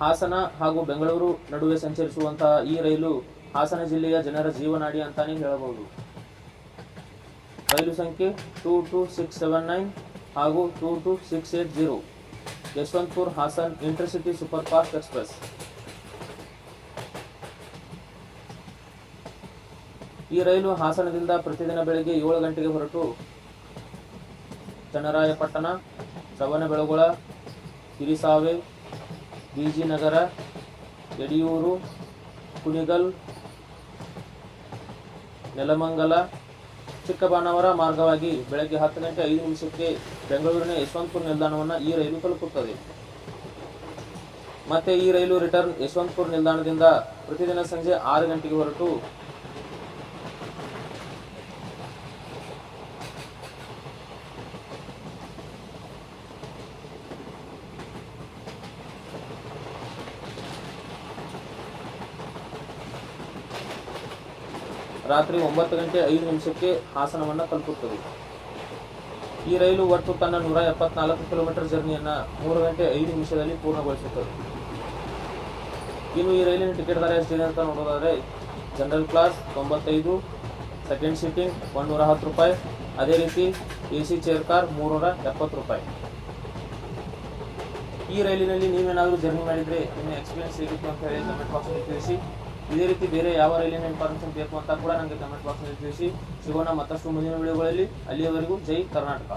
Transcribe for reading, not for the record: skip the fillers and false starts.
ಹಾಸನ ಹಾಗೂ ಬೆಂಗಳೂರು ನಡುವೆ ಸಂಚರಿಸುವಂತಹ ಈ ರೈಲು ಹಾಸನ ಜಿಲ್ಲೆಯ ಜನರ ಜೀವನಾಡಿ ಅಂತಾನೆ ಹೇಳಬಹುದು. ರೈಲು ಸಂಖ್ಯೆ 22679 ಹಾಗೂ 22680 Yeshwanthpur Hassan intercity super fast express. ಈ ರೈಲು ಹಾಸನದಿಂದ ಪ್ರತಿದಿನ ಬೆಳಗ್ಗೆ 7 ಗಂಟೆಗೆ ಹೊರಟು ಚನ್ನರಾಯಪಟ್ಟಣ, ಶ್ರವಣಬೆಳಗೊಳ, ಹಿರಿಸಾವೆ, ಬಿಜಿನಗರ, ಯಡಿಯೂರು, ಕುಣಿಗಲ್, ನೆಲಮಂಗಲ, ಚಿಕ್ಕಬಾಣಾವರ ಮಾರ್ಗವಾಗಿ ಬೆಳಗ್ಗೆ 10 ಗಂಟೆ 5 ನಿಮಿಷಕ್ಕೆ ಬೆಂಗಳೂರಿನ ಯಶವಂತಪುರ ನಿಲ್ದಾಣವನ್ನು ಈ ರೈಲು ತಲುಪುತ್ತದೆ. ಮತ್ತೆ ಈ ರೈಲು ರಿಟರ್ನ್ ಯಶವಂತಪುರ ನಿಲ್ದಾಣದಿಂದ ಪ್ರತಿದಿನ ಸಂಜೆ 6 ಗಂಟೆಗೆ ಹೊರಟು ರಾತ್ರಿ 9 ಗಂಟೆ 5 ನಿಮಿಷಕ್ಕೆ ಹಾಸನವನ್ನು ತಲುಪುತ್ತದೆ. ಈ ರೈಲು ಒಟ್ಟು ತನ್ನ 174 ಕಿಲೋಮೀಟರ್ ಜರ್ನಿಯನ್ನು 3 ಗಂಟೆ 5 ನಿಮಿಷದಲ್ಲಿ ಪೂರ್ಣಗೊಳಿಸುತ್ತದೆ. ಇನ್ನು ಈ ರೈಲಿನ ಟಿಕೆಟ್ ದರ ಎಷ್ಟಿದೆ ಅಂತ ನೋಡೋದಾದರೆ, ಜನರಲ್ ಕ್ಲಾಸ್ 95, ಸೆಕೆಂಡ್ ಸೀಟಿಂಗ್ 110 ರೂಪಾಯಿ, ಅದೇ ರೀತಿ AC ಚೇರ್ ಕಾರ್ 370 ರೂಪಾಯಿ. ಈ ರೈಲಿನಲ್ಲಿ ನೀವೇನಾದರೂ ಜರ್ನಿ ಮಾಡಿದರೆ ನಿಮ್ಮ ಎಕ್ಸ್ಪೀರಿಯನ್ಸ್ ಹೇಗಿತ್ತು ಅಂತ ಹೇಳಿ ಕಮೆಂಟ್ ಬಾಕ್ಸ್ನಲ್ಲಿ ತಿಳಿಸಿ. ಇದೇ ರೀತಿ ಬೇರೆ ಯಾವ ರೈಲಿನ ಇನ್ಫಾರ್ಮೇಷನ್ ಬೇಕು ಅಂತ ಕೂಡ ನನಗೆ ಕಮೆಂಟ್ ಬಾಕ್ಸ್ನಲ್ಲಿ ತಿಳಿಸಿ. ಸಿಗೋಣ ಮತ್ತಷ್ಟು ಮುಂದಿನ ವಿಡಿಯೋಗಳಲ್ಲಿ. ಅಲ್ಲಿಯವರೆಗೂ ಜೈ ಕರ್ನಾಟಕ.